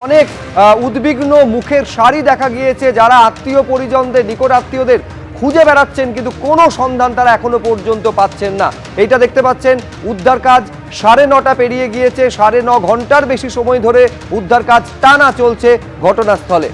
অনেক উদ্বিগ্ন মুখের সারি দেখা গিয়েছে যারা আত্মীয় পরিজনদের নিকট আত্মীয়দের খুঁজে বেড়াচ্ছেন, কিন্তু কোনো সন্ধান তারা এখনো পর্যন্ত পাচ্ছেন না। এইটা দেখতে পাচ্ছেন, উদ্ধার কাজ 9:30 পেরিয়ে গিয়েছে। 9.5 ঘন্টার বেশি সময় ধরে উদ্ধার কাজ টানা চলছে ঘটনাস্থলে।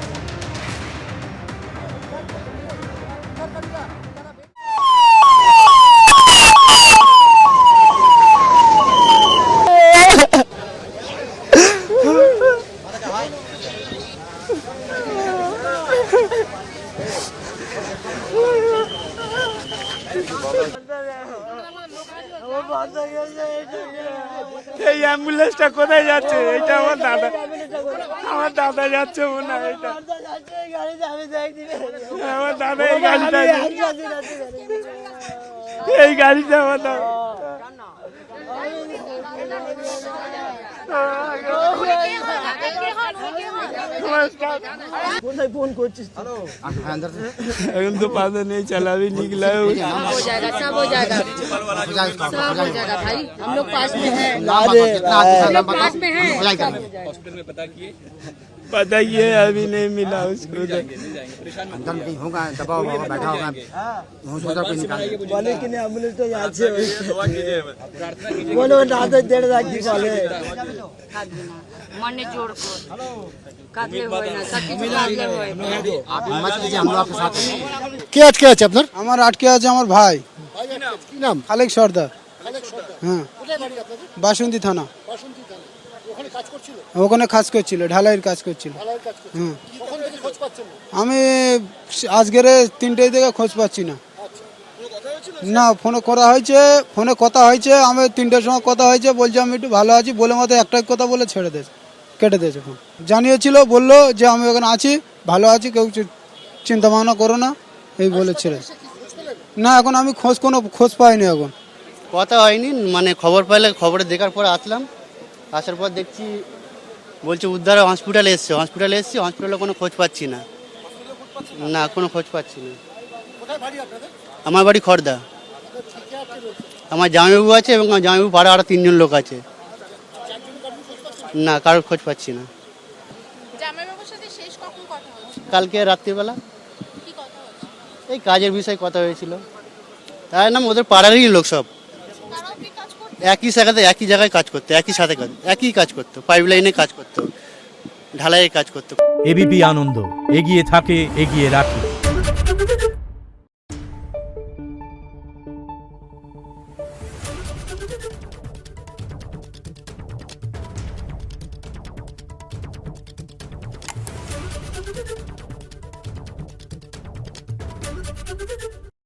এই অ্যাম্বুলেন্সটা কোথায় যাচ্ছে? এটা আমার দাদা যাচ্ছে মনে হয়। এটা আমার দাদা এই গাড়িটা আমার দাদা। फोन कोचिस এখন তো पता नहीं चला, अभी निकला है। हो जाएगा, सब हो जाएगा, सब हो जाएगा भाई। हम लोग पास में हैं, हम लोग पास में हैं। हॉस्पिटल में पता ये अभी नहीं मिला उसको। अंदर कहीं होगा, दबा होगा, बैठा होगा, बोले कि नहीं एम्बुलेंस तो यहाँ से बोलो ना डेढ़ लाख की बोले मने जोड़ को কাটলে হয় না, সব কিছু কাটলে হয়। आप हिम्मत कीजिए, हम लोग आपके साथ हैं। কে আটকে আছে আপনার? আমার আটকে আছে আমার ভাই। কি নাম? খালেক সর্দার। হ্যাঁ, বাসন্তী থানা। ওখানে কাজ করছিল, ঢালাইয়ের কাজ করছিল। হ্যাঁ, আমি আজকের 3টে থেকে খোঁজ পাচ্ছি না। না, ফোনে কথা হয়েছে, আমি 3টের সময় কথা হয়েছে, বলছে আমি একটু ভালো আছি বলে মতো একটাই কথা বলে ছেড়ে দিয়েছে, কেটে দিয়েছে ফোন। জানিয়েছিল, বললো যে আমি ওখানে আছি, ভালো আছি, কেউ চিন্তা ভাবনা করো না, এই বলে ছেড়ে। না, এখন আমি খোঁজ পাইনি এখন। কথা হয়নি, মানে খবর পাইলে খবরে দেখার পর আসার পর দেখছি বলছে উদ্ধার হসপিটালে এসছি, হসপিটালে কোনো খোঁজ পাচ্ছি না। না, কোনো খোঁজ পাচ্ছি না। আমার বাড়ি খড়দা। আমার জামাইবাবু আছে এবং আমার জামাইবাবু পাড়া আরও 3জন লোক আছে। না, কারোর খোঁজ পাচ্ছি না। কালকে রাত্রিবেলা এই কাজের বিষয়ে কথা হয়েছিল। তাই না, ওদের পাড়ারই লোক সব একই জায়গায় কাজ করতো, একই কাজ করতো, পাইপ লাইনে কাজ করতো, ঢালাইয়ের কাজ করতো। এবিপি আনন্দ এগিয়ে থাকে, এগিয়ে রাখে।